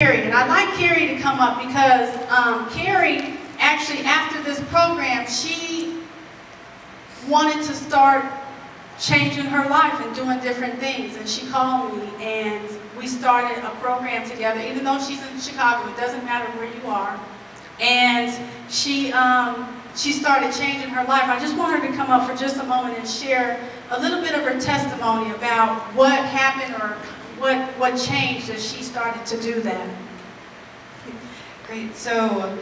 Carrie, and I'd like Carrie to come up because Carrie, actually after this program, she wanted to start changing her life and doing different things, and she called me and we started a program together. Even though she's in Chicago, it doesn't matter where you are, and she started changing her life. I just want her to come up for just a moment and share a little bit of her testimony about what happened or what changed as she started to do that. Great. So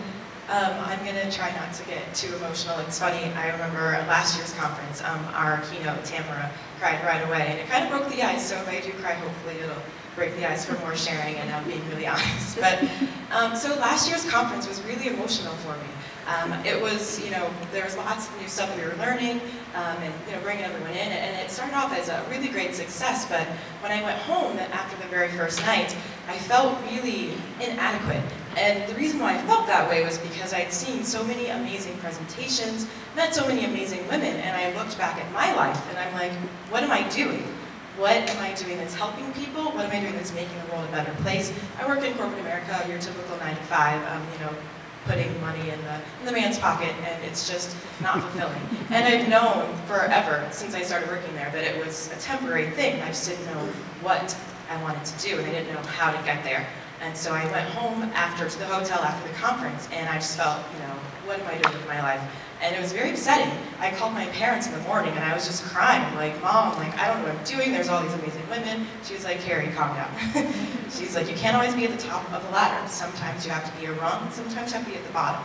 I'm going to try not to get too emotional. It's funny, I remember at last year's conference, our keynote, Tamara, cried right away, and it kind of broke the ice. So if I do cry, hopefully it'll break the ice for more sharing, and I'm being really honest. But so last year's conference was really emotional for me. It was, there was lots of new stuff we were learning, and bringing everyone in, and it started off as a really great success. But when I went home after the very first night, I felt really inadequate. And the reason why I felt that way was because I'd seen so many amazing presentations, met so many amazing women, and I looked back at my life, and I'm like, what am I doing? What am I doing that's helping people? What am I doing that's making the world a better place? I work in corporate America, your typical 9 to 5, putting money in the man's pocket, and it's just not fulfilling. And I've known forever, since I started working there, that it was a temporary thing. I just didn't know what I wanted to do, and I didn't know how to get there. And so I went home to the hotel after the conference, and I just felt, what am I doing with my life? And it was very upsetting. I called my parents in the morning, and I was just crying. I'm like, Mom, I don't know what I'm doing. There's all these amazing women. She was like, Carrie, calm down. She's like, you can't always be at the top of the ladder. Sometimes you have to be a rung. Sometimes you have to be at the bottom.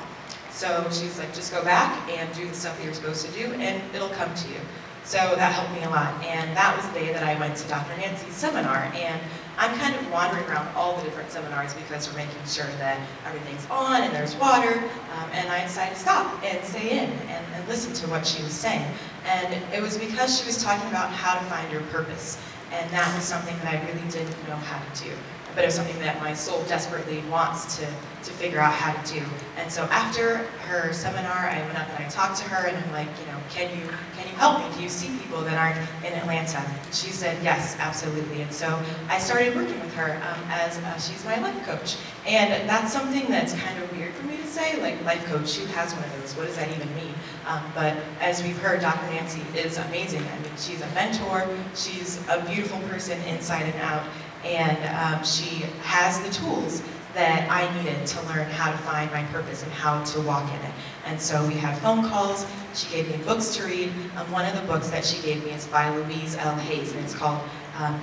So she's like, just go back and do the stuff that you're supposed to do, and it'll come to you. So that helped me a lot. And that was the day that I went to Dr. Nancy's seminar. And I'm kind of wandering around all the different seminars because we're making sure that everything's on and there's water. And I decided to stop and stay in and listen to what she was saying. And it was because she was talking about how to find your purpose. And that was something that I really didn't know how to do. But it was something that my soul desperately wants to figure out how to do. And so after her seminar, I went up and I talked to her, and I'm like, can you help me? Do you see people that aren't in Atlanta? She said, yes, absolutely. And so I started working with her as she's my life coach. And that's something that's kind of weird for me to say, like life coach, who has one of those? What does that even mean? But as we've heard, Dr. Nancy is amazing. I mean, she's a mentor, she's a beautiful person inside and out, and she has the tools that I needed to learn how to find my purpose and how to walk in it. And so we had phone calls, she gave me books to read. One of the books that she gave me is by Louise L. Hayes, and it's called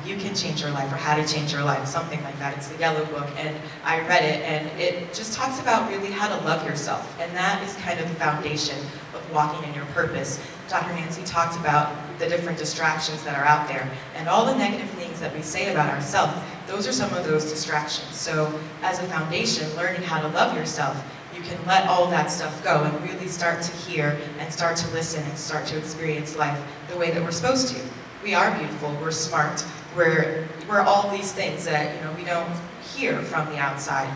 You Can Change Your Life, or How to Change Your Life, something like that. It's the yellow book, and I read it, and it just talks about really how to love yourself, and that is kind of the foundation of walking in your purpose. Dr. Nancy talks about the different distractions that are out there, and all the negative things that we say about ourselves. Those are some of those distractions. So as a foundation, learning how to love yourself, you can let all that stuff go and really start to hear and start to listen and start to experience life the way that we're supposed to. We are beautiful, we're smart, we're all these things that we don't hear from the outside.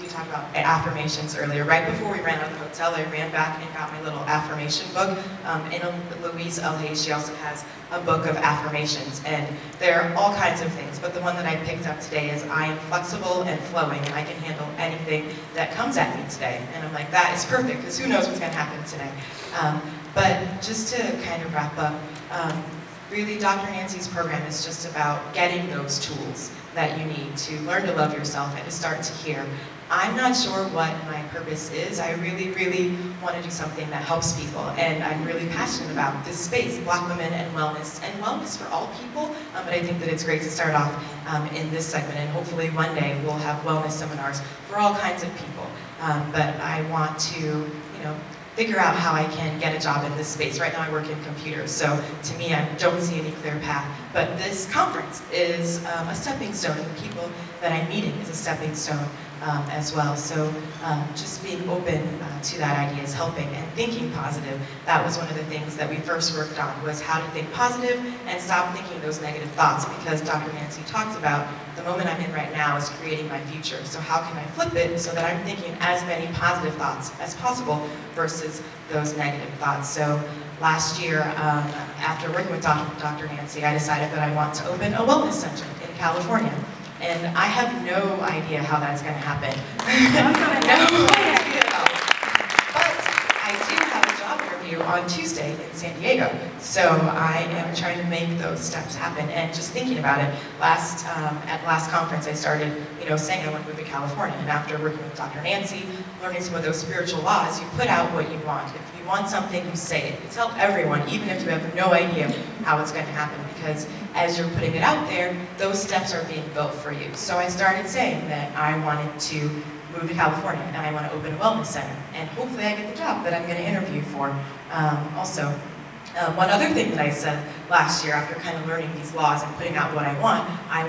You talked about affirmations earlier. Right before we ran out of the hotel, I ran back and got my little affirmation book. And Louise L. Hayes, she also has a book of affirmations, and there are all kinds of things, but the one that I picked up today is, I am flexible and flowing, and I can handle anything that comes at me today. And I'm like, that is perfect, because who knows what's going to happen today. But just to kind of wrap up, really Dr. Nancy's program is just about getting those tools that you need to learn to love yourself and to start to hear. I'm not sure what my purpose is. I really, really want to do something that helps people, and I'm really passionate about this space, Black women and wellness for all people. But I think that it's great to start off in this segment, and hopefully one day we'll have wellness seminars for all kinds of people. But I want to, figure out how I can get a job in this space. Right now I work in computers, so to me I don't see any clear path. But this conference is a stepping stone, and the people that I'm meeting is a stepping stone as well. So just being open to that idea is helping, and thinking positive. That was one of the things that we first worked on, was how to think positive and stop thinking those negative thoughts, because Dr. Nancy talks about the moment I'm in right now is creating my future. So how can I flip it so that I'm thinking as many positive thoughts as possible versus those negative thoughts. So last year, after working with Dr. Nancy, I decided that I want to open a wellness center in California. And I have no idea how that's going to happen. No idea at all. But I do have a job interview on Tuesday in San Diego. So I am trying to make those steps happen. And just thinking about it, at last conference I started, saying I want to move to California. And after working with Dr. Nancy, learning some of those spiritual laws, you put out what you want. If you want something, you say it. You tell everyone, even if you have no idea how it's going to happen, because as you're putting it out there, those steps are being built for you. So I started saying that I wanted to move to California and I want to open a wellness center. And hopefully I get the job that I'm going to interview for. One other thing that I said last year, after kind of learning these laws and putting out what I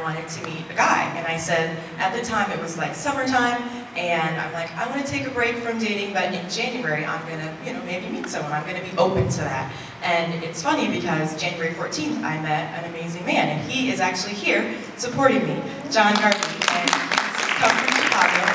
wanted to meet a guy. And I said, at the time it was like summertime, and I'm like, I want to take a break from dating, but in January I'm going to, maybe meet someone. I'm going to be open to that. And it's funny because January 14th I met an amazing man, and he is actually here supporting me, John Garvey, and he's come from Chicago.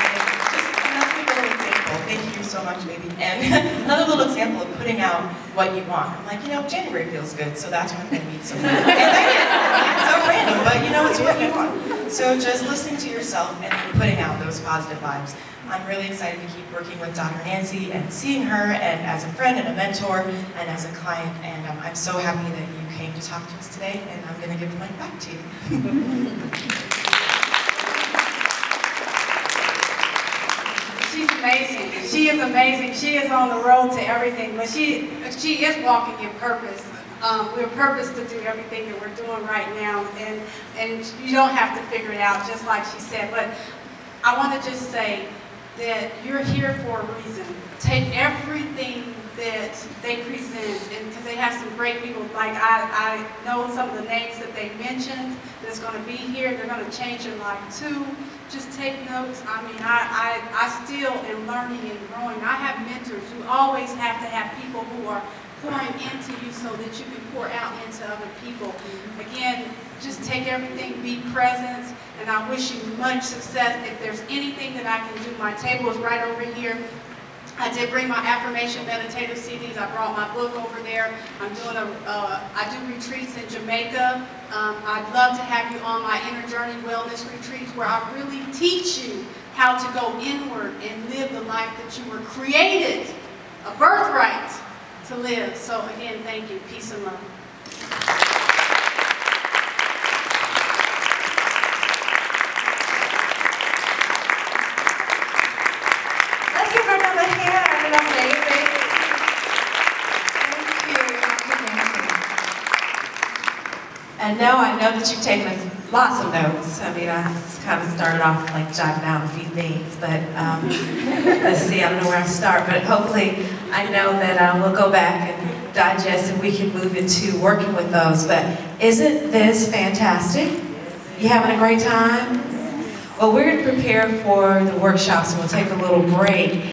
Thank you so much, baby. And another little example of putting out what you want. I'm like, January feels good, so that's when I'm going to meet someone. And I did. It's so random, but it's what you want. So just listening to yourself and then putting out those positive vibes. I'm really excited to keep working with Dr. Nancy and seeing her, and as a friend and a mentor and as a client. And I'm so happy that you came to talk to us today, and I'm going to give the mic back to you. She's amazing. She is amazing. She is on the road to everything, but she is walking in purpose. We're purposed to do everything that we're doing right now, and you don't have to figure it out, just like she said. But I want to just say that you're here for a reason. Take everything that they present, and because they have some great people. Like I know some of the names that they mentioned that's going to be here. They're going to change your life too. Just take notes. I mean, I still am learning and growing. I have mentors. You always have to have people who are pouring into you so that you can pour out into other people. Again, just take everything, be present, and I wish you much success. If there's anything that I can do, my table is right over here. I did bring my affirmation meditative CDs. I brought my book over there. I'm doing I do retreats in Jamaica. I'd love to have you on my Inner Journey Wellness Retreats, where I really teach you how to go inward and live the life that you were created, a birthright to live. So again, thank you. Peace and love. And now I know that you've taken lots of notes. I mean, I kind of started off like jotting down a few things, but let's see, I don't know where I start, but hopefully I know that we'll go back and digest and we can move into working with those. But isn't this fantastic? You having a great time? Well, we're going to prepare for the workshops and we'll take a little break.